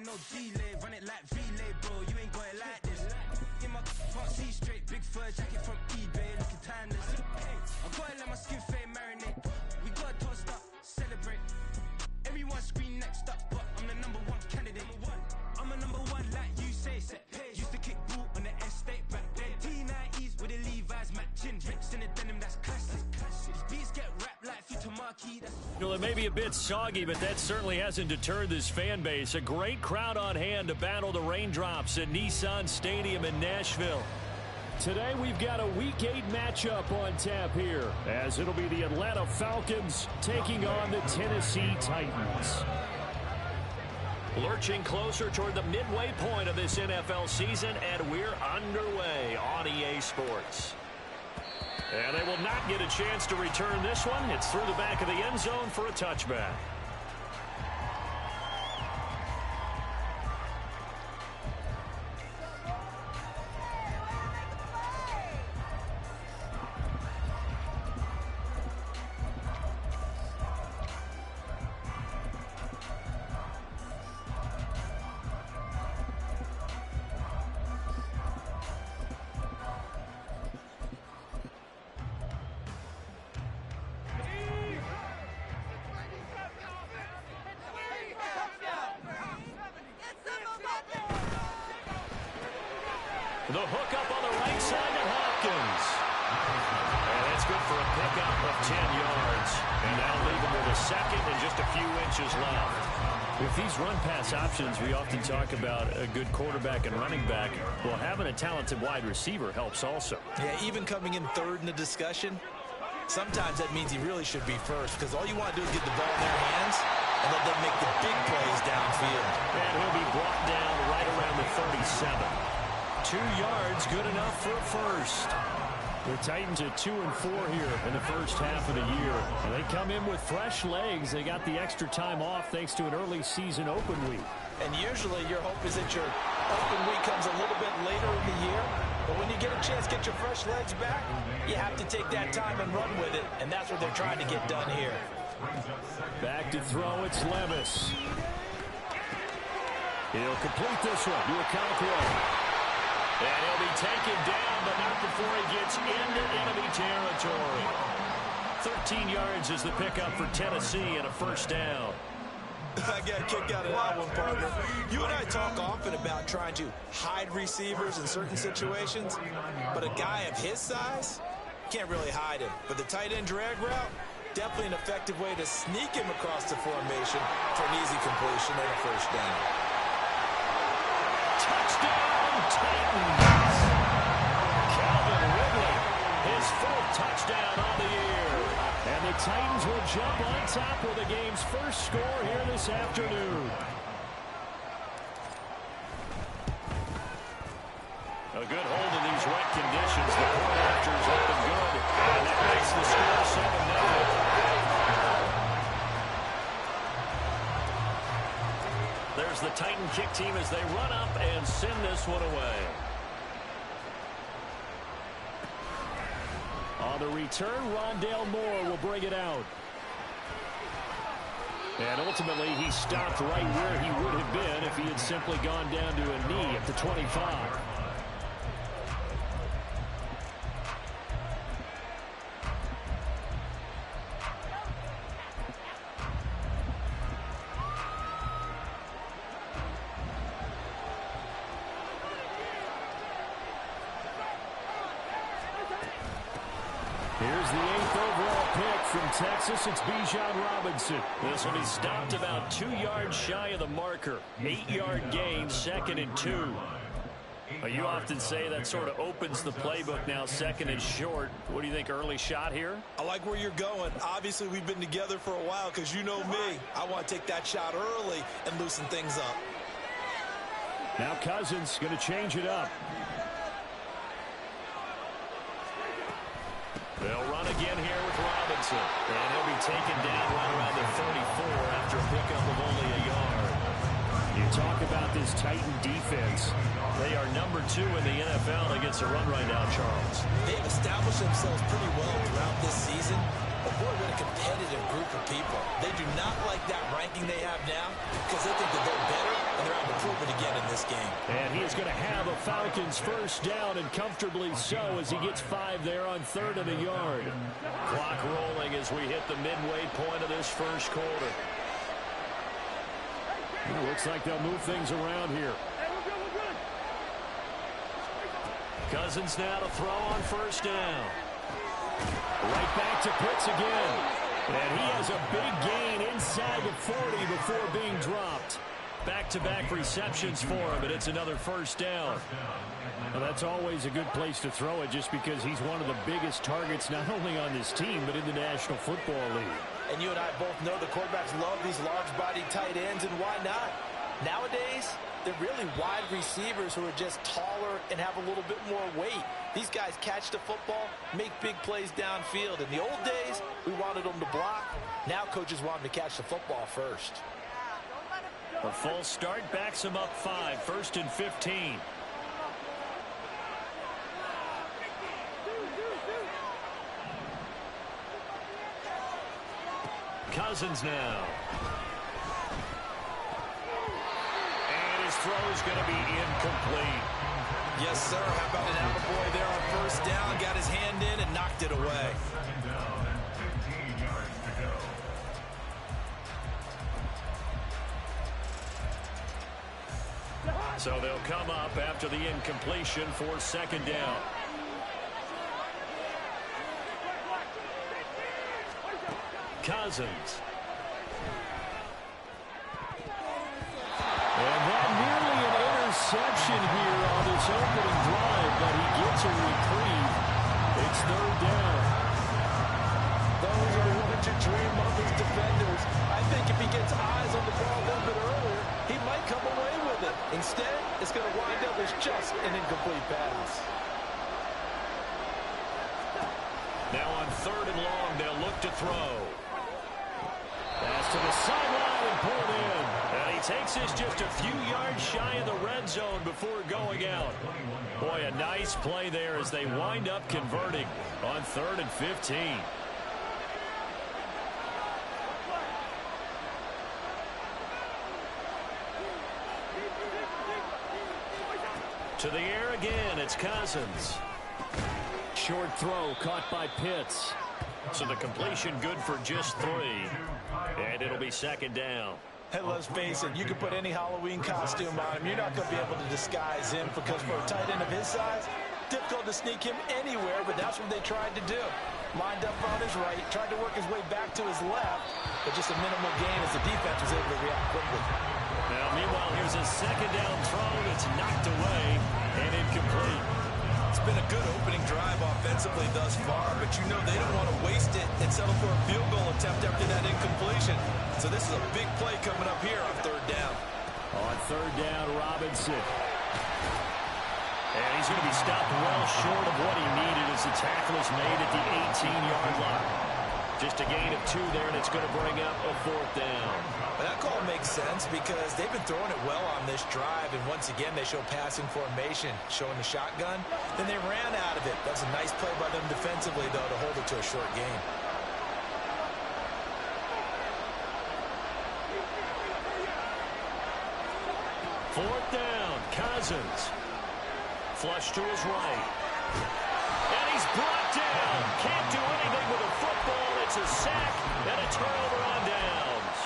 no delay, run it like relay, bro. You ain't got it like this. In my can't see straight, big fur jacket from eBay, looking timeless. I gotta let my skin fade marinate. We gotta toast up, celebrate. Everyone scream next up, but I'm the #1 candidate. I'm a #1 like you say. Used to kick ball on the estate back then. T90s with the Levi's matching. Rips in the denim, that's classic. These beats get wrapped like Futamaki. Well, it may be a bit soggy, but that certainly hasn't deterred this fan base. A great crowd on hand to battle the raindrops at Nissan Stadium in Nashville. Today we've got a Week 8 matchup on tap here, as it'll be the Atlanta Falcons taking on the Tennessee Titans. Lurching closer toward the midway point of this NFL season, and we're underway on EA Sports. And they will not get a chance to return this one. It's through the back of the end zone for a touchback. The hookup on the right side to Hopkins. And that's good for a pickup of 10 yards. And now leave him with a second and just a few inches left. With these run-pass options, we often talk about a good quarterback and running back. Well, having a talented wide receiver helps also. Yeah, even coming in third in the discussion, sometimes that means he really should be first, because all you want to do is get the ball in their hands and let them make the big plays downfield. And he'll be brought down right around the 37. 2 yards, good enough for a first. The Titans at 2-4 here in the first half of the year. And they come in with fresh legs. They got the extra time off thanks to an early season open week. And usually your hope is that your open week comes a little bit later in the year. But when you get a chance to get your fresh legs back, you have to take that time and run with it. And that's what they're trying to get done here. Back to throw, it's Levis. He'll complete this one to Okonkwo. And he'll be taken down, but not before he gets into enemy territory. 13 yards is the pickup for Tennessee and a first down. I got a kick out of that one, partner. You and I talk often about trying to hide receivers in certain situations, but a guy of his size can't really hide him. But the tight end drag route, definitely an effective way to sneak him across the formation for an easy completion and a first down. Touchdown, Titans! Calvin Ridley, his 4th touchdown on the year. And the Titans will jump on top with the game's first score here this afternoon. A good hold in these wet conditions. The point after is up and good. And that makes the score 7-0. There's the Titan kick team as they run up and send this one away. On the return, Rondale Moore will bring it out. And ultimately, he stopped right where he would have been if he had simply gone down to a knee at the 25. Here's the 8th overall pick from Texas. It's Bijan Robinson. This will be stopped about 2 yards shy of the marker. 8-yard gain, 2nd and 2. You often say that sort of opens the playbook now, 2nd and short. What do you think, early shot here? I like where you're going. Obviously, we've been together for a while because you know me. I want to take that shot early and loosen things up. Now Cousins going to change it up. They'll run again here with Robinson. And he'll be taken down right around the 34 after a pickup of only a yard. You talk about this Titan defense. They are number 2 in the NFL against the run right now, Charles. They've established themselves pretty well throughout this season. But boy, what a competitive group of people. They do not like that ranking they have now because they think that they're better and they're out to again in this game. And he is going to have a Falcons first down, and comfortably so, as he gets 5 there on 3rd and a yard. Clock rolling as we hit the midway point of this first quarter. It looks like they'll move things around here. Cousins now to throw on first down. Right back to Pitts again. And he has a big gain inside the 40 before being dropped. Back-to-back receptions for him, and it's another first down. Well, that's always a good place to throw it, just because he's one of the biggest targets not only on this team but in the National Football League. And you and I both know the quarterbacks love these large-bodied tight ends, and why not? Nowadays, they're really wide receivers who are just taller and have a little bit more weight. These guys catch the football, make big plays downfield. In the old days, we wanted them to block. Now coaches want them to catch the football first. A false start backs him up 5, 1st and 15. Cousins now. And his throw is going to be incomplete. Yes, sir. How about an attaboy there on first down? Got his hand in and knocked it away. So they'll come up after the incompletion for 2nd down. Cousins. And that nearly an interception here on this opening drive, but he gets a reprieve. It's 3rd down. Those are what you dream of as defenders. I think if he gets eyes on the ball a little bit earlier, he might come away with it. Instead, it's going to wind up as just an incomplete pass. Now on 3rd and long, they'll look to throw. Pass to the sideline and pulled in. And he takes this just a few yards shy of the red zone before going out. Boy, a nice play there as they wind up converting on 3rd and 15. To the air again, it's Cousins. Short throw caught by Pitts. So the completion good for just 3. And it'll be 2nd down. Hey, let's face it, you can put any Halloween costume on him. You're not going to be able to disguise him, because for a tight end of his size, difficult to sneak him anywhere, but that's what they tried to do. Lined up on his right, tried to work his way back to his left, but just a minimal gain as the defense was able to react quickly. Now, meanwhile, here's a 2nd down throw that's knocked away and incomplete. It's been a good opening drive offensively thus far, but you know they don't want to waste it and settle for a field goal attempt after that incompletion. So this is a big play coming up here on 3rd down. On 3rd down, Robinson. And he's going to be stopped well short of what he needed as the tackle is made at the 18-yard line. Just a gain of 2 there, and it's going to bring up a 4th down. Well, that call makes sense because they've been throwing it well on this drive, and once again they show passing formation, showing the shotgun. Then they ran out of it. That's a nice play by them defensively, though, to hold it to a short gain. Fourth down, Cousins. Flush to his right. And he's brought down. Can't do anything with a football. It's a sack and a turnover on downs.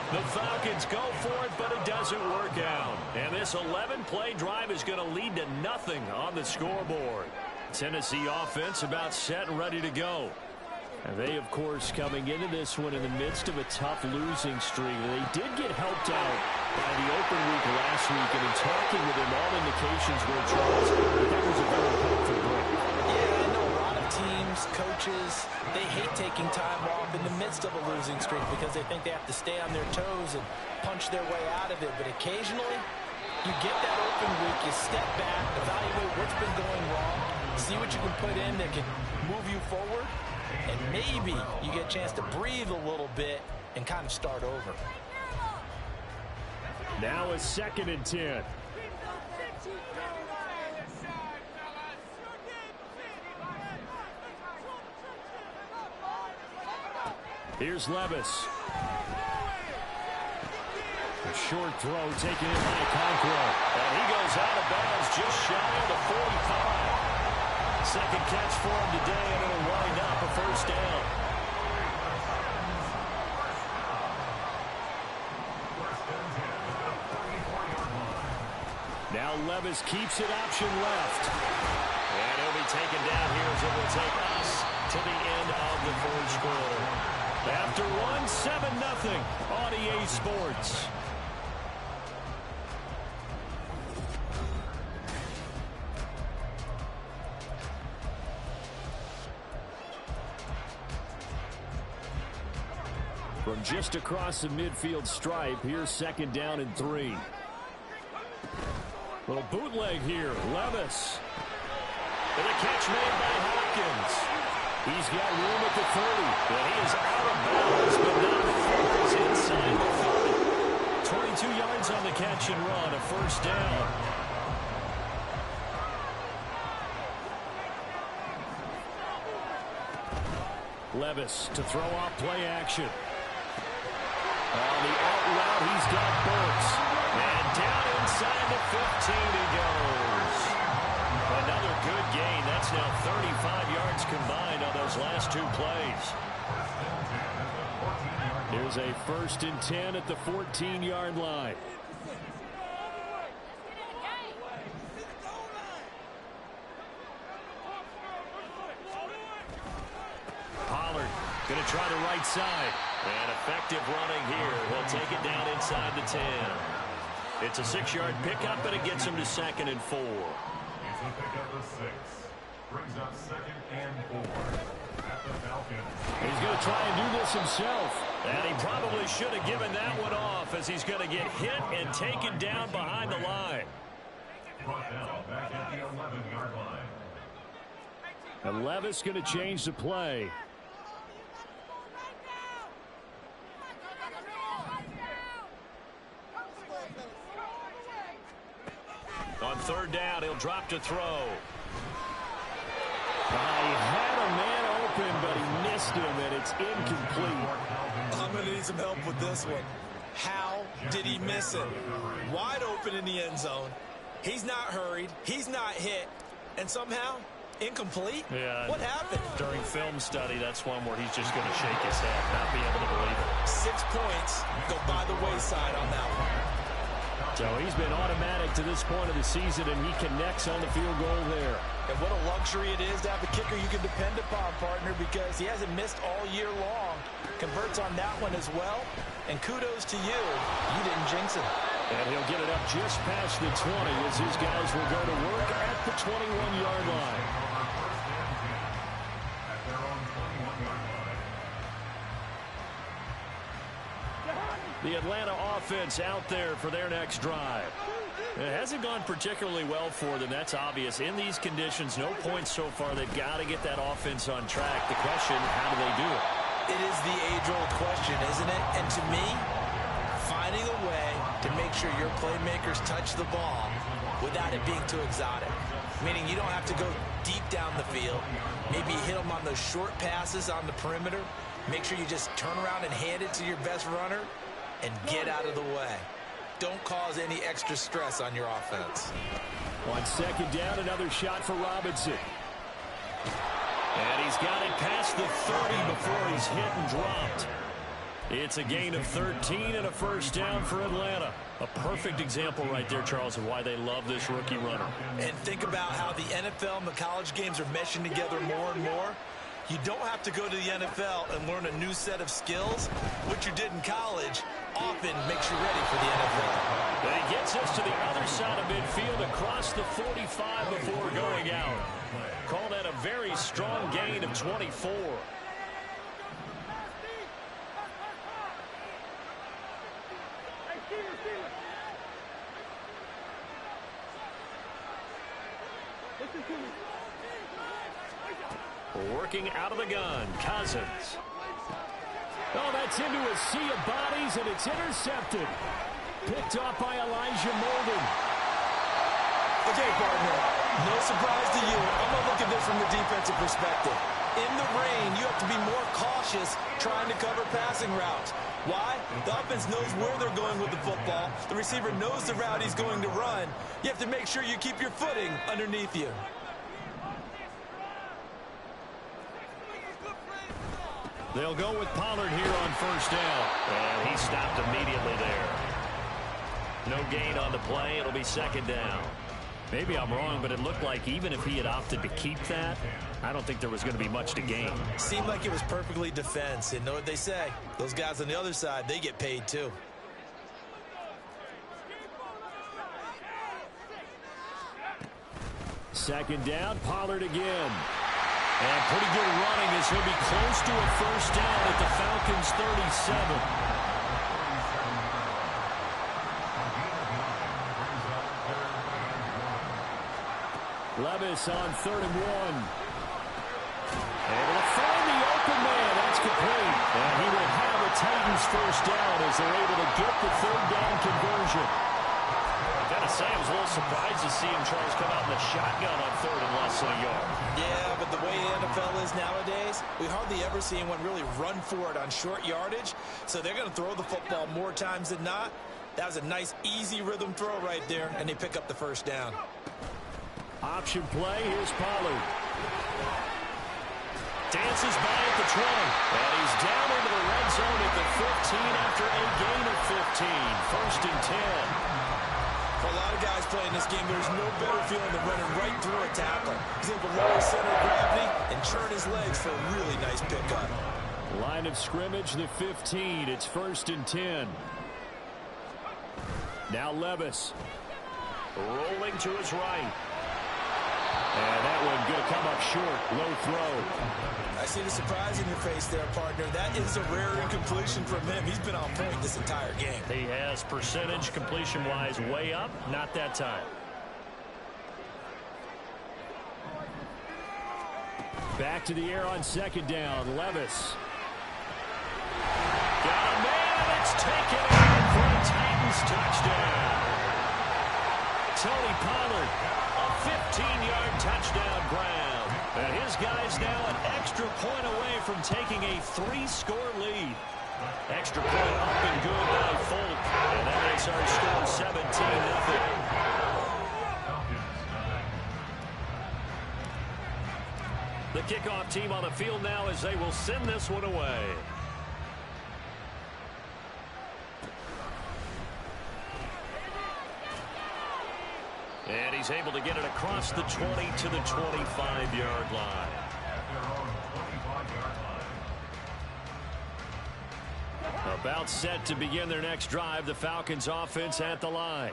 The Falcons go for it, but it doesn't work out. And this 11-play drive is going to lead to nothing on the scoreboard. Tennessee offense about set and ready to go. And they, of course, coming into this one in the midst of a tough losing streak. They did get helped out by the open week last week, and in talking with him, all indications were, Charles, that that was a very hopeful break. Yeah, I know a lot of teams, coaches, they hate taking time off in the midst of a losing streak because they think they have to stay on their toes and punch their way out of it. But occasionally, you get that open week, you step back, evaluate what's been going wrong, see what you can put in that can move you forward, and maybe you get a chance to breathe a little bit and kind of start over. Now a 2nd and 10. Here's Levis. A short throw taken in by Conqueror. And he goes out of bounds just shy of the 45. Second catch for him today, and it'll wind up a first down. Now Levis keeps it option left. And he'll be taken down here as it will take us to the end of the first quarter. After one, 7-0 on EA Sports. From just across the midfield stripe, here's second down and 3. Little bootleg here, Levis. And a catch made by Hopkins. He's got room at the 30, but he is out of bounds, but not before he's inside the 30. 22 yards on the catch and run, a first down. Levis to throw off play action. On the out route, he's got Burks. And down inside the 15 he goes. Another good gain. That's now 35 yards combined on those last 2 plays. Here's a 1st and 10 at the 14-yard line. Pollard going to try the right side. And effective running here. He'll take it down inside the 10. It's a 6-yard pickup, and it gets him to 2nd and 4. He's a pickup of 6. Brings up 2nd and 4 at the Falcons. He's going to try and do this himself. And he probably should have given that one off, as he's going to get hit and taken down behind the line. Brought down back at the 11-yard line. And Levis going to change the play. On 3rd down, he'll drop to throw. He had a man open, but he missed him, and it's incomplete. I'm going to need some help with this one. How did he miss it? Wide open in the end zone. He's not hurried. He's not hit. And somehow, incomplete? Yeah. What happened? During film study, that's one where he's just going to shake his head, not be able to believe it. 6 points go by the wayside on that one. So he's been automatic to this point of the season, and he connects on the field goal there. And what a luxury it is to have a kicker you can depend upon, partner, because he hasn't missed all year long. Converts on that one as well. And kudos to you. You didn't jinx it. And he'll get it up just past the 20 as his guys will go to work at the 21-yard line. The Atlanta offense out there for their next drive. It hasn't gone particularly well for them. That's obvious. In these conditions, no points so far. They've got to get that offense on track. The question, how do they do it? It is the age-old question, isn't it? And to me, finding a way to make sure your playmakers touch the ball without it being too exotic. Meaning you don't have to go deep down the field. Maybe hit them on those short passes on the perimeter. Make sure you just turn around and hand it to your best runner and get out of the way. Don't cause any extra stress on your offense. On 2nd down, another shot for Robinson. And he's got it past the 30 before he's hit and dropped. It's a gain of 13 and a first down for Atlanta. A perfect example right there, Charles, of why they love this rookie runner. And think about how the NFL and the college games are meshing together more and more. You don't have to go to the NFL and learn a new set of skills. What you did in college often makes you ready for the NFL. And he gets us to the other side of midfield across the 45 before going out. Call that a very strong gain of 24. Working out of the gun, Cousins. Oh, that's into a sea of bodies, and it's intercepted. Picked off by Elijah Molden. Okay, partner, No surprise to you. I'm going to look at this from the defensive perspective. In the rain, you have to be more cautious trying to cover passing routes. Why? The offense knows where they're going with the football. The receiver knows the route he's going to run. You have to make sure you keep your footing underneath you. They'll go with Pollard here on first down. And he stopped immediately there. No gain on the play. It'll be second down. Maybe I'm wrong, but it looked like even if he had opted to keep that, I don't think there was going to be much to gain. Seemed like it was perfectly defense. And know what they say? Those guys on the other side, they get paid too. Second down, Pollard again. And pretty good running as he'll be close to a first down at the Falcons' 37. Levis on 3rd and 1. Able to find the open man. That's complete. And he will have a Titans first down as they're able to get the 3rd down conversion. I've got to say, I was a little surprised to see him, Charles, come out in the shotgun on 3rd and less than a yard. Yeah, but the way the NFL is nowadays, we hardly ever see anyone really run for it on short yardage. So they're going to throw the football more times than not. That was a nice, easy rhythm throw right there, and they pick up the first down. Option play, here's Pollard. Dances by at the 20. And he's down into the red zone at the 15 after a gain of 15. 1st and 10. For a lot of guys playing this game, there's no better feeling than running right through a tackle. He's able to lower center of gravity and churn his legs for a really nice pickup. Line of scrimmage, the 15. It's 1st and 10. Now Levis. Rolling to his right. And that one going to come up short. Low throw. I see the surprise in your face there, partner. That is a rare incompletion from him. He's been on point this entire game. He has percentage completion-wise way up. Not that time. Back to the air on 2nd down. Levis. Got a man. It's taken in for a Titans touchdown. Tony Pollard. 15-yard touchdown ground. And his guy's now an extra point away from taking a 3-score lead. Extra point up and good by Folk. And that makes our score 17-0. The kickoff team on the field now as they will send this one away. And he's able to get it across the 20 to the 25-yard line. About set to begin their next drive. The Falcons offense at the line.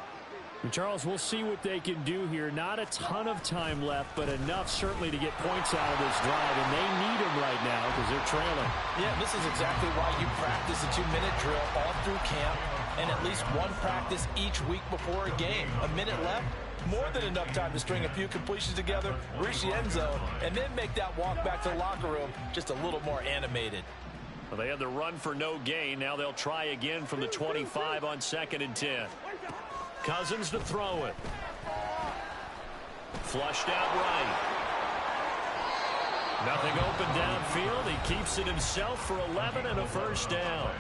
And Charles, we'll see what they can do here. Not a ton of time left, but enough certainly to get points out of this drive. And they need them right now because they're trailing. Yeah, this is exactly why you practice a 2-minute drill all through camp and at least one practice each week before a game. A minute left. More than enough time to string a few completions together, reach the end zone, and then make that walk back to the locker room just a little more animated. Well, they had the run for no gain. Now they'll try again from the 25 on 2nd and 10. Cousins to throw it. Flushed out right. Nothing open downfield. He keeps it himself for 11 and a first down.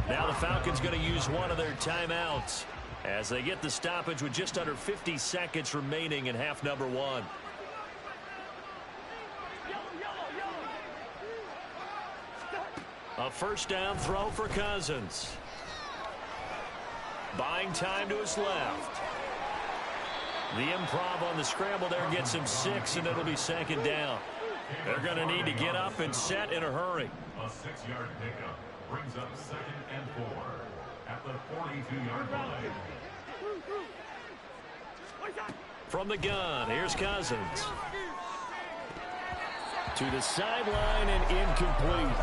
Now the Falcons going to use one of their timeouts as they get the stoppage with just under 50 seconds remaining in half number 1. A first down throw for Cousins. Buying time to his left. The improv on the scramble there gets him 6, and it'll be 2nd down. They're going to need to get up and set in a hurry. A 6-yard pickup brings up 2nd and 4 at the 42-yard line. From the gun, here's Cousins. To the sideline and incomplete.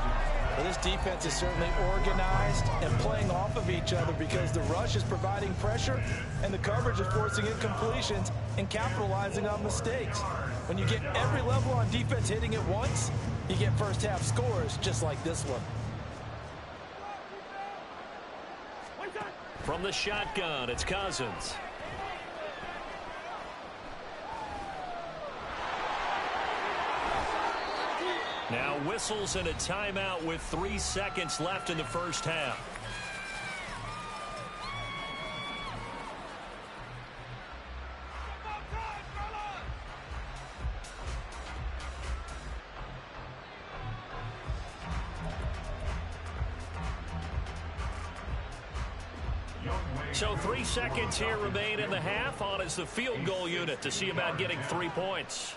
Well, this defense is certainly organized and playing off of each other because the rush is providing pressure and the coverage is forcing incompletions and capitalizing on mistakes. When you get every level on defense hitting at once, you get first half scores just like this one. From the shotgun, it's Cousins. whistles and a timeout with 3 seconds left in the first half. So 3 seconds here remain in the half. On is the field goal unit to see about getting 3 points.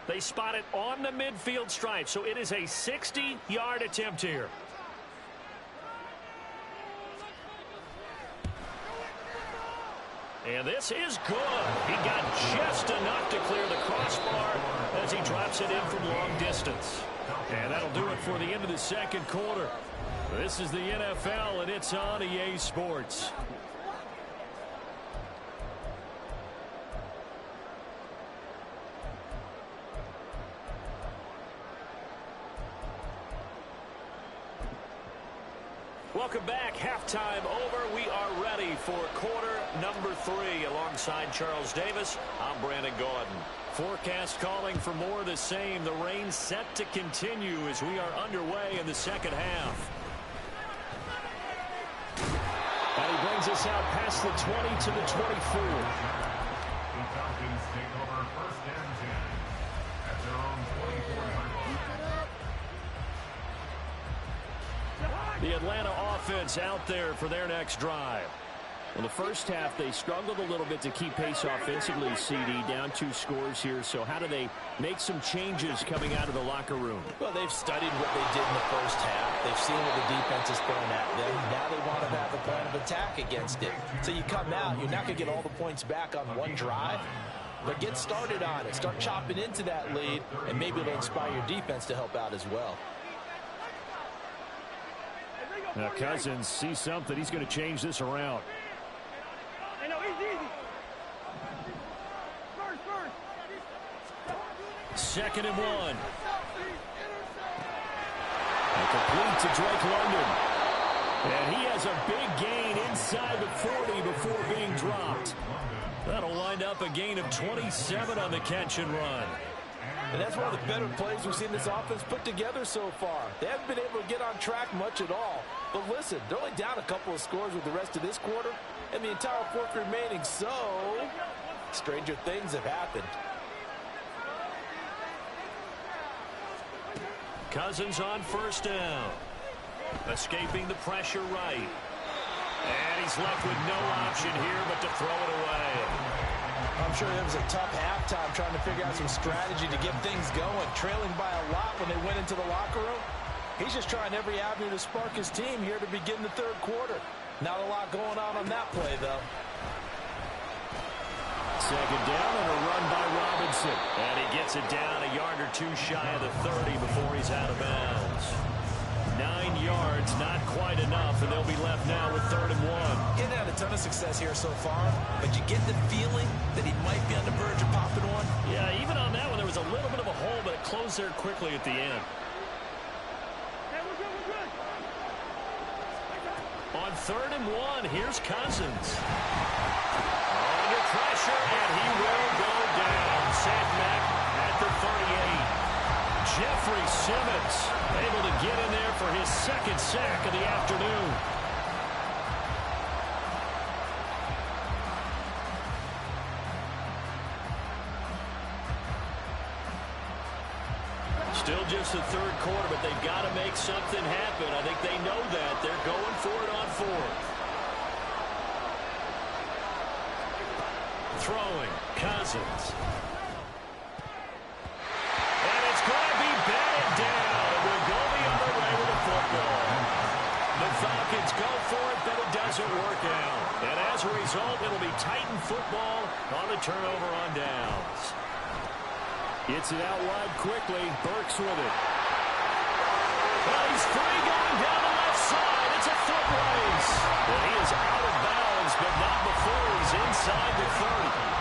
They spot it on the midfield stripe, so it is a 60-yard attempt here. And this is good. He got just enough to clear the crossbar as he drops it in from long distance. And that'll do it for the end of the second quarter. This is the NFL, and it's on EA Sports. Welcome back. Halftime over. We are ready for quarter number 3. Alongside Charles Davis, I'm Brandon Gordon. Forecast calling for more of the same. The rain set to continue as we are underway in the second half. And he brings us out past the 20 to the 24. The Falcons take over first and 10 at their own 24-yard line. The Atlanta offense out there for their next drive. In the first half, they struggled a little bit to keep pace offensively, CD, down 2 scores here. So how do they make some changes coming out of the locker room? Well, they've studied what they did in the first half. They've seen what the defense is throwing at them. Now they want to have a plan of attack against it. So you come out, you're not going to get all the points back on one drive, but get started on it. Start chopping into that lead, and maybe it'll inspire your defense to help out as well. Now Cousins sees something. He's going to change this around. Second and 1. And complete to Drake London. And he has a big gain inside the 40 before being dropped. That'll wind up a gain of 27 on the catch and run. And that's one of the better plays we've seen this offense put together so far. They haven't been able to get on track much at all. But listen, they're only down a couple of scores with the rest of this quarter and the entire fourth remaining. So, stranger things have happened. Cousins on first down. Escaping the pressure right. And he's left with no option here but to throw it away. I'm sure it was a tough halftime trying to figure out some strategy to get things going. Trailing by a lot when they went into the locker room. He's just trying every avenue to spark his team here to begin the third quarter. Not a lot going on that play, though. Second down and a run by Robinson. And he gets it down a yard or 2 shy of the 30 before he's out of bounds. 9 yards, not quite enough, and they'll be left now with 3rd and 1. Getting had a ton of success here so far, but you get the feeling that he might be on the verge of popping one. Yeah, even on that one, there was a little bit of a hole, but it closed there quickly at the end. On 3rd and 1, here's Cousins. Under pressure, and he will go down. Sack back at the 38. Jeffrey Simmons able to get in there for his 2nd sack of the afternoon. Still just the 3rd quarter, but they've got to make something happen. I think they know that. They're going for it on 4th. Throwing, Cousins. And it's going to be batted down. And we'll go the other way with the football. The Falcons go for it, but it doesn't work out. And as a result, it'll be Titan football on the turnover on downs. Gets it out wide quickly. Burks with it. Well, he's free going down the left side. It's a foot race. And he is out of bounds, but not before he's inside the 30.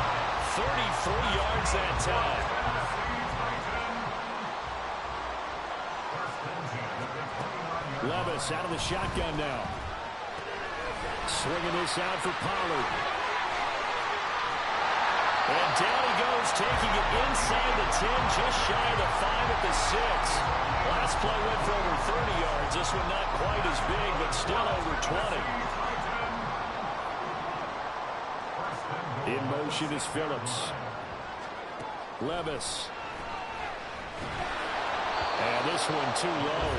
33 yards that time. Levis out of the shotgun now. Swinging this out for Pollard. And down he goes, taking it inside the 10, just shy of the 5 at the 6. Last play went for over 30 yards. This one not quite as big, but still over 20. In motion is Phillips. Levis. And this one too low.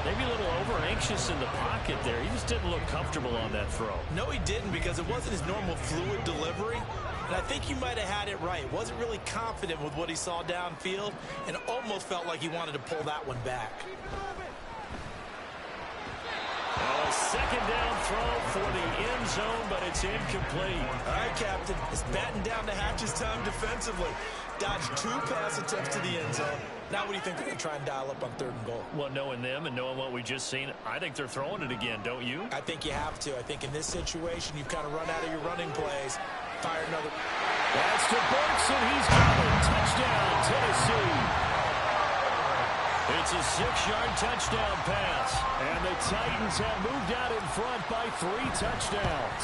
Maybe a little over-anxious in the pocket there. He just didn't look comfortable on that throw. No, he didn't, because it wasn't his normal fluid delivery. And I think he might have had it right. Wasn't really confident with what he saw downfield and almost felt like he wanted to pull that one back. A second down throw for the end zone, but it's incomplete. All right, Captain. It's batting down the hatches time defensively. Dodged 2 pass attempts to the end zone. Now what do you think they're going to try and dial up on 3rd and goal? Well, knowing them and knowing what we just seen, I think they're throwing it again, don't you? I think you have to. I think in this situation, you've kind of run out of your running plays. Fire another. That's to Burks, and he's got it. Touchdown, Tennessee. It's a 6-yard touchdown pass. And the Titans have moved out in front by 3 touchdowns.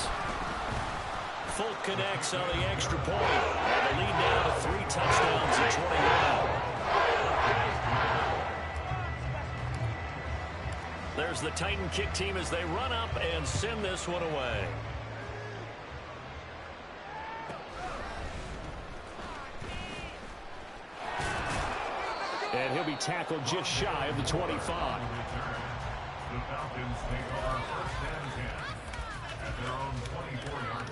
Folk connects on the extra point. And the lead now to 3 touchdowns at 21. There's the Titan kick team as they run up and send this one away. And he'll be tackled just shy of the 25. The Falcons take over 1st and 10 at their own 24-yard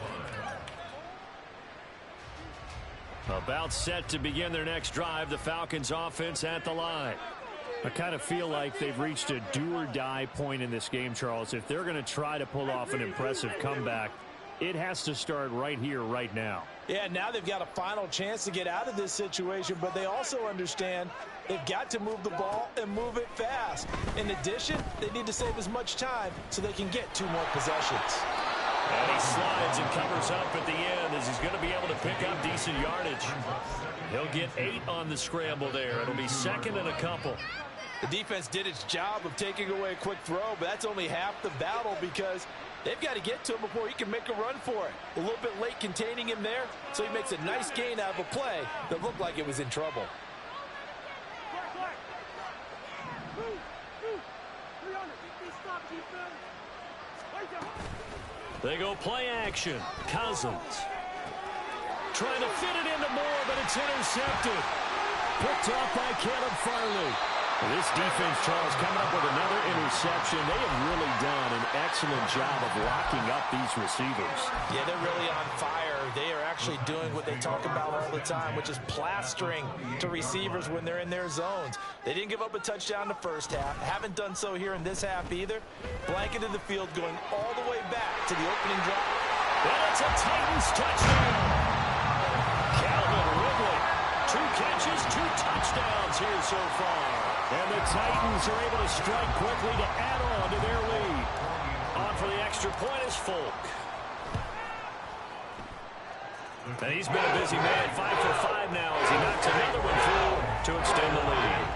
line. About set to begin their next drive. The Falcons offense at the line. I kind of feel like they've reached a do-or-die point in this game, Charles. If they're going to try to pull off an impressive comeback, it has to start right here, right now. Yeah, now they've got a final chance to get out of this situation, but they also understand they've got to move the ball and move it fast. In addition, they need to save as much time so they can get 2 more possessions. And he slides and covers up at the end as he's going to be able to pick up decent yardage. He'll get 8 on the scramble there. It'll be 2nd and a couple. The defense did its job of taking away a quick throw, but that's only half the battle because they've got to get to him before he can make a run for it. A little bit late containing him there, so he makes a nice gain out of a play that looked like it was in trouble. They go play action. Cousins trying to fit it into Moore, but it's intercepted. Picked off by Caleb Farley. This defense, Charles, coming up with another interception. They have really done an excellent job of locking up these receivers. Yeah, they're really on fire. They are actually doing what they talk about all the time, which is plastering to receivers when they're in their zones. They didn't give up a touchdown in the first half. Haven't done so here in this half either. Blanketed the field going all the way back to the opening drive. And it's a Titans touchdown. Calvin Ridley. 2 catches, 2 touchdowns here so far. And the Titans are able to strike quickly to add on to their lead. On for the extra point is Folk. And he's been a busy man. 5 for 5 now as he knocks another one through to extend the lead.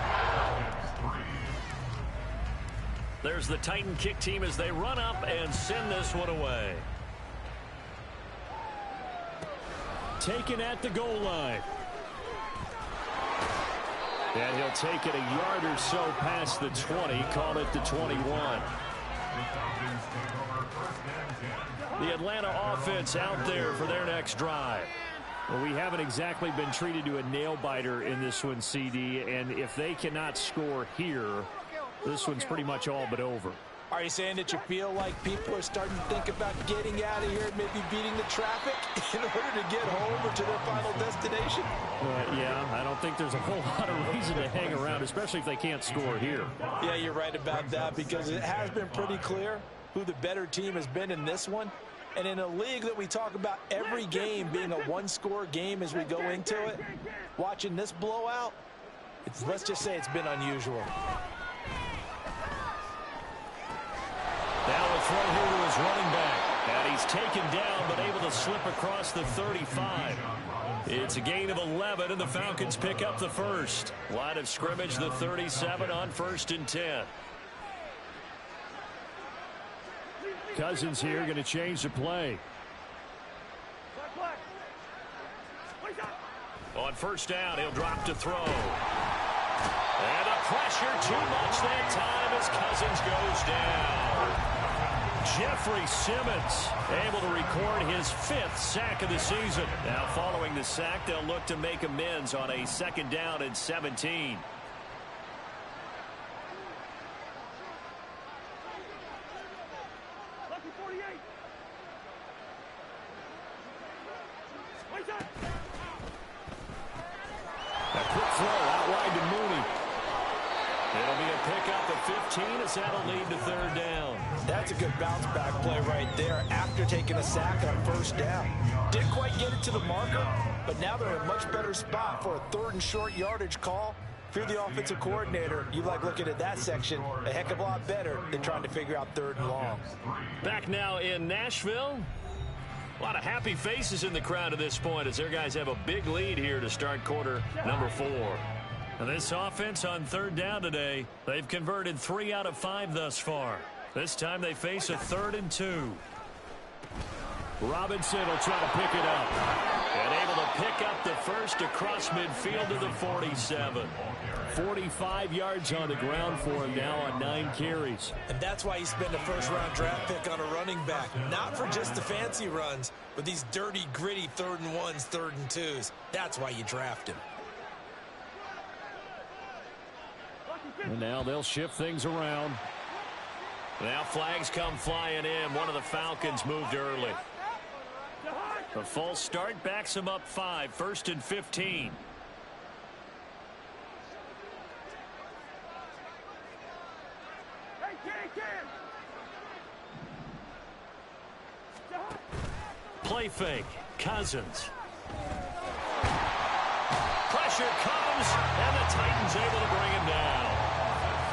There's the Titan kick team as they run up and send this one away. Taken at the goal line. And he'll take it a yard or so past the 20, call it the 21. The Atlanta offense out there for their next drive. Well, we haven't exactly been treated to a nail-biter in this one, CD, and if they cannot score here, this one's pretty much all but over. Are you saying that you feel like people are starting to think about getting out of here and maybe beating the traffic in order to get home or to their final destination? Yeah, I don't think there's a whole lot of reason to hang around, especially if they can't score here. Yeah, you're right about that because it has been pretty clear who the better team has been in this one. And in a league that we talk about every game being a 1-score game as we go into it, watching this blowout, let's just say it's been unusual. Now a throw here to his running back. And he's taken down but able to slip across the 35. It's a gain of 11 and the Falcons pick up the first. Line of scrimmage the 37 on 1st and 10. Cousins here going to change the play. On first down, he'll drop to throw. And the pressure too much that time as Cousins goes down. Jeffrey Simmons able to record his 5th sack of the season. Now following the sack, they'll look to make amends on a 2nd down and 17. A quick throw out wide to Mooney. It'll be a pickup of 15 as that'll lead to 3rd down. That's a good bounce back play right there after taking a sack on first down. Didn't quite get it to the marker, but now they're in a much better spot for a 3rd and short yardage call. If you're the offensive coordinator, you like looking at that section a heck of a lot better than trying to figure out 3rd and long. Back now in Nashville. A lot of happy faces in the crowd at this point as their guys have a big lead here to start quarter number 4. And this offense on 3rd down today, they've converted 3 out of 5 thus far. This time they face a 3rd and 2. Robinson will try to pick it up. And able to pick up the first across midfield to the 47. 45 yards on the ground for him now on 9 carries. And that's why you spend a first-round draft pick on a running back. Not for just the fancy runs, but these dirty, gritty 3rd and 1s, 3rd and 2s. That's why you draft him. And now they'll shift things around. Now flags come flying in. One of the Falcons moved early. A false start backs him up 5. 1st and 15. Play fake. Cousins. Pressure comes, and the Titans able to bring him down.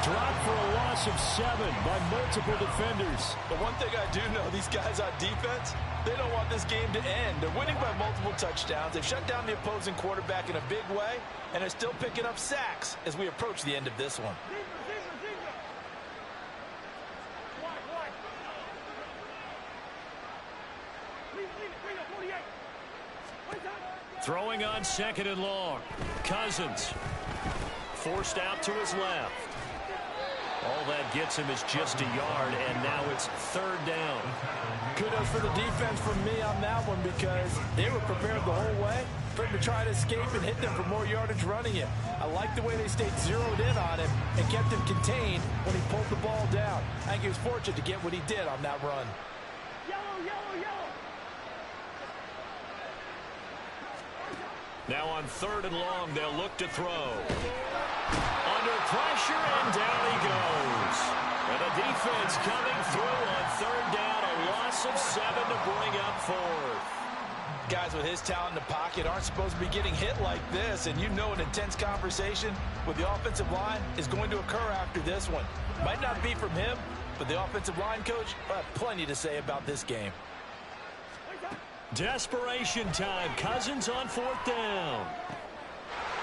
Dropped for a loss of 7 by multiple defenders. The one thing I do know, these guys on defense, they don't want this game to end. They're winning by multiple touchdowns. They've shut down the opposing quarterback in a big way, and they're still picking up sacks as we approach the end of this one. Throwing on 2nd and long. Cousins forced out to his left. All that gets him is just a yard, and now it's 3rd down. Kudos for the defense from me on that one because they were prepared the whole way for him to try to escape and hit them for more yardage running it. I like the way they stayed zeroed in on him and kept him contained when he pulled the ball down. I think he was fortunate to get what he did on that run. Yellow, yellow, yellow. Now on 3rd and long, they'll look to throw. Under pressure, and down he goes. And the defense coming through on 3rd down, a loss of 7 to bring up 4th. Guys with his talent in the pocket aren't supposed to be getting hit like this, and you know an intense conversation with the offensive line is going to occur after this one. Might not be from him, but the offensive line coach will have plenty to say about this game. Desperation time. Cousins on 4th down.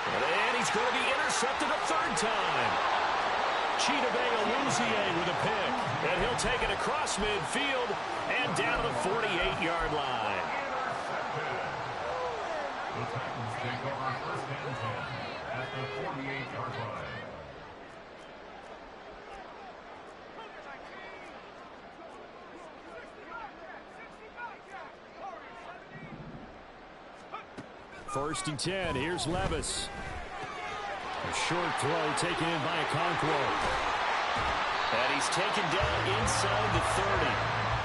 And he's going to be intercepted a 3rd time. Chidobe with a pick. And he'll take it across midfield and down to the 48-yard line. The Titans take over 1st and 10 at the 48-yard line. First and 10. Here's Levis. A short throw taken in by Okonkwo. And he's taken down inside the 30.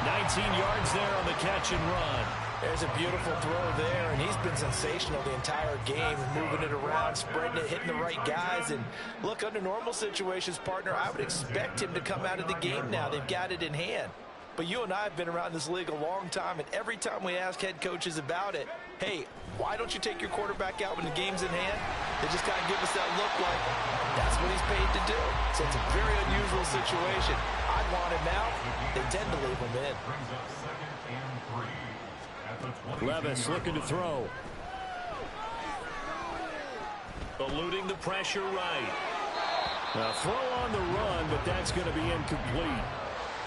19 yards there on the catch and run. There's a beautiful throw there, and he's been sensational the entire game, moving it around, spreading it, hitting the right guys. And look, under normal situations, partner, I would expect him to come out of the game now. They've got it in hand. But you and I have been around this league a long time, and every time we ask head coaches about it, hey, why don't you take your quarterback out when the game's in hand? They just kind of give us that look like that's what he's paid to do. So it's a very unusual situation. I'd want him out. They tend to leave him in. Brings up 2nd and 3 at the 22. Levis looking to throw. Eluding the pressure right. A throw on the run, but that's going to be incomplete.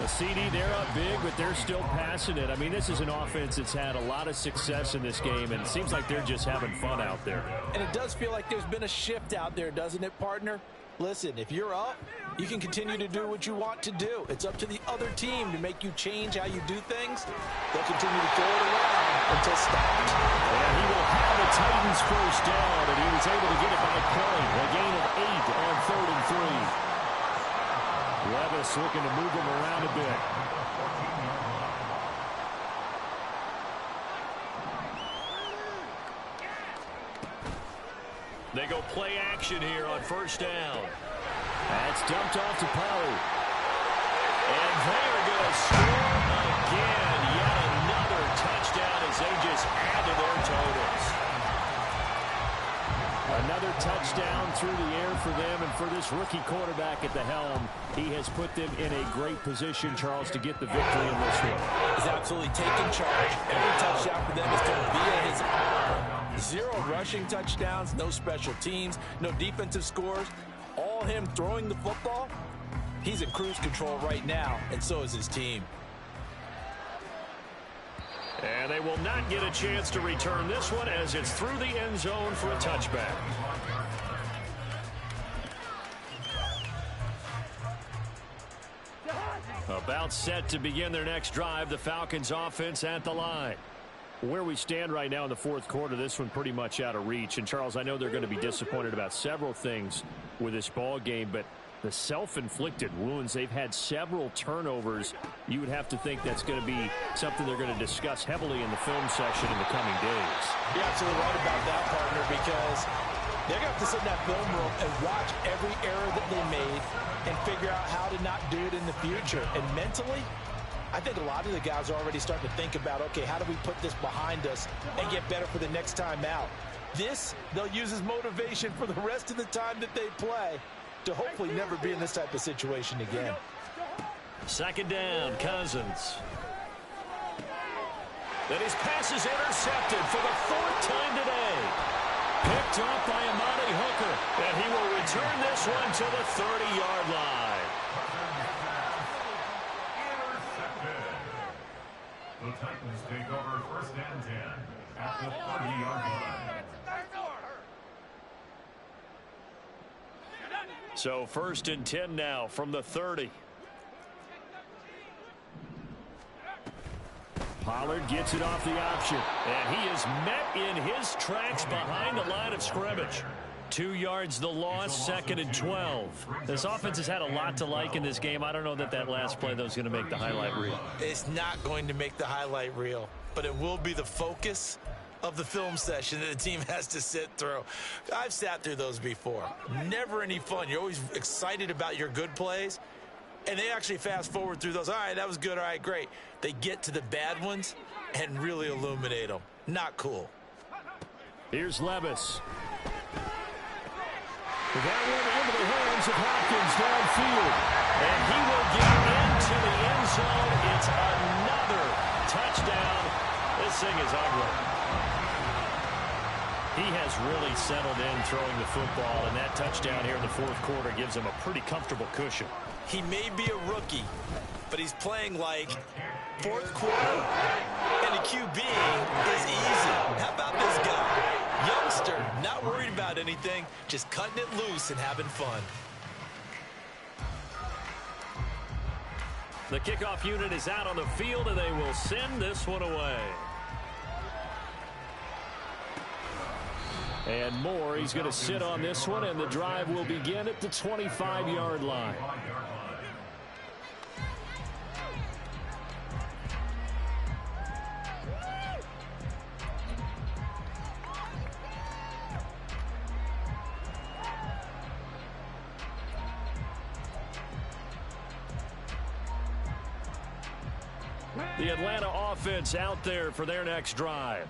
The CD, they're up big, but they're still passing it. I mean, this is an offense that's had a lot of success in this game, and it seems like they're just having fun out there. And it does feel like there's been a shift out there, doesn't it, partner? Listen, if you're up, you can continue to do what you want to do. It's up to the other team to make you change how you do things. They'll continue to throw it around until stopped. And he will have the Titans first down, and he was able to get it by play. A gain of 8 on 3rd and 3. Levis looking to move him around a bit. They go play action here on first down. That's dumped off to Poe. And they are going to score again. Yet another touchdown as they just add to their totals. Another touchdown through the air for them, and for this rookie quarterback at the helm, he has put them in a great position, Charles, to get the victory in this one. He's absolutely taking charge. Every touchdown for them is going via his arm. 0 rushing touchdowns, no special teams, no defensive scores. All him throwing the football. He's in cruise control right now, and so is his team. And they will not get a chance to return this one as it's through the end zone for a touchback. About set to begin their next drive, the Falcons offense at the line. Where we stand right now in the fourth quarter, this one pretty much out of reach. And, Charles, I know they're going to be disappointed about several things with this ball game, but the self-inflicted wounds, they've had several turnovers. You would have to think that's going to be something they're going to discuss heavily in the film session in the coming days. You're absolutely right about that, partner, because they're going to have to sit in that film room and watch every error that they made and figure out how to not do it in the future. And mentally, I think a lot of the guys are already starting to think about, okay, how do we put this behind us and get better for the next time out? This, they'll use as motivation for the rest of the time that they play to hopefully never be in this type of situation again. Second down, Cousins. Then his pass is intercepted for the 4th time today. Picked off by Amani Hooker, and he will return this one to the 30-yard line. The Titans take over 1st and 10 at the 30-yard line. So 1st and 10 now from the 30. Pollard gets it off the option, and he is met in his tracks behind the line of scrimmage. 2 yards the loss, 2nd and 12. This offense has had a lot to like in this game. I don't know that last play, though, is going to make the highlight reel. It's not going to make the highlight reel, but it will be the focus of the film session that the team has to sit through. I've sat through those before. Never any fun. You're always excited about your good plays, and they actually fast forward through those. All right, that was good. All right, great. They get to the bad ones and really illuminate them. Not cool. Here's Levis. That one into the hands of Hopkins downfield. And he will get into the end zone. It's another touchdown. This thing is ugly. He has really settled in throwing the football, and that touchdown here in the 4th quarter gives him a pretty comfortable cushion. He may be a rookie, but he's playing like 4th quarter, and the QB is easy. How about this guy? Youngster, not worried about anything, just cutting it loose and having fun. The kickoff unit is out on the field, and they will send this one away. And Moore, he's going to sit on this one, and the drive will begin at the 25-yard line. The Atlanta offense out there for their next drive.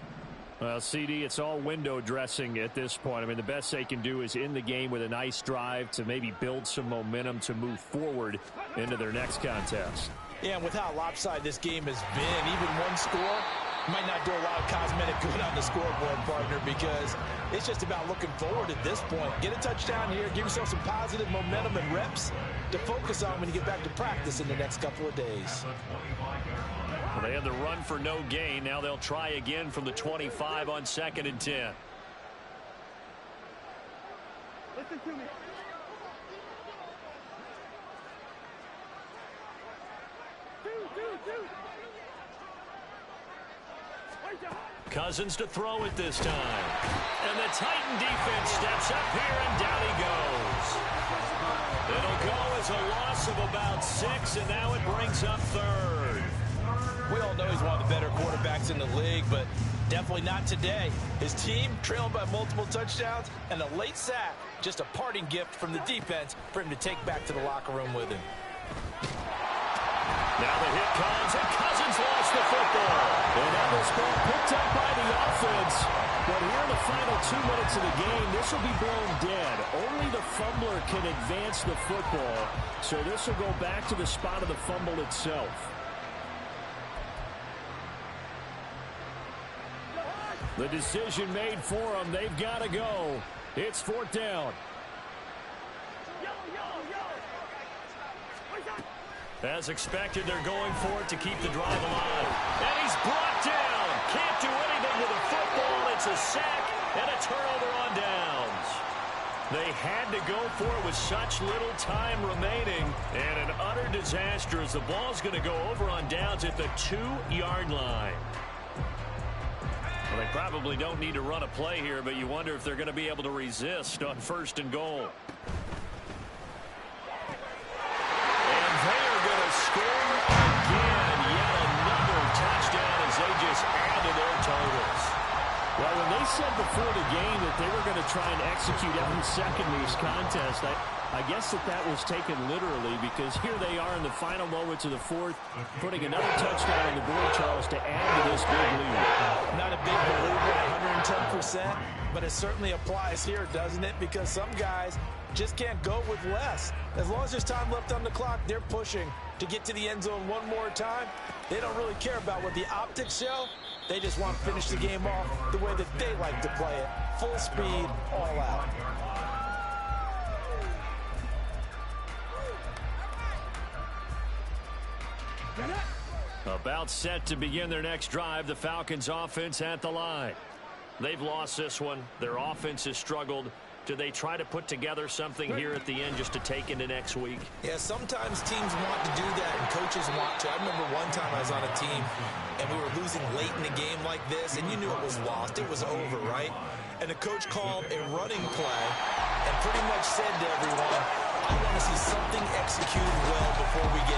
Well, CD, it's all window dressing at this point. I mean, the best they can do is in the game with a nice drive to maybe build some momentum to move forward into their next contest. Yeah, and with how lopsided this game has been, even one score Might not do a lot of cosmetic good on the scoreboard, partner, because it's just about looking forward at this point. Get a touchdown here, give yourself some positive momentum and reps to focus on when you get back to practice in the next couple of days. Well, they had the run for no gain. Now they'll try again from the 25 on 2nd and 10. Listen to me. Cousins to throw it this time. And the Titan defense steps up here, and down he goes. It'll go as a loss of about 6, and now it brings up 3rd. We all know he's one of the better quarterbacks in the league, but definitely not today. His team trailing by multiple touchdowns, and a late sack, just a parting gift from the defense for him to take back to the locker room with him. Now the hit comes, and Cousins lost the football. And now this ball picked up by the offense. But here in the final 2 minutes of the game, this will be blown dead. Only the fumbler can advance the football. So this will go back to the spot of the fumble itself. The decision made for them. They've got to go. It's 4th down. As expected, they're going for it to keep the drive alive. And he's brought down. Can't do anything with the football. It's a sack and a turnover on downs. They had to go for it with such little time remaining. And an utter disaster as the ball's going to go over on downs at the 2-yard line. Well, they probably don't need to run a play here, but you wonder if they're going to be able to resist on 1st and goal. Score again, yet another touchdown as they just add to their totals. Well, when they said before the game that they were going to try and execute every second of this contest, I guess that was taken literally, because here they are in the final moments of the 4th, putting another touchdown on the board, Charles, to add to this big lead. Not a big believer at 110%, but it certainly applies here, doesn't it? Because some guys just can't go with less. As long as there's time left on the clock, they're pushing to get to the end zone one more time. They don't really care about what the optics show. They just want to finish the game off the way that they like to play it. Full speed, all out. About set to begin their next drive, the Falcons offense at the line. They've lost this one. Their offense has struggled. Do they try to put together something here at the end just to take into next week? Yeah, sometimes teams want to do that and coaches want to. I remember one time I was on a team and we were losing late in a game like this, and you knew it was lost. It was over, right? And the coach called a running play and pretty much said to everyone, I want to see something executed well before we get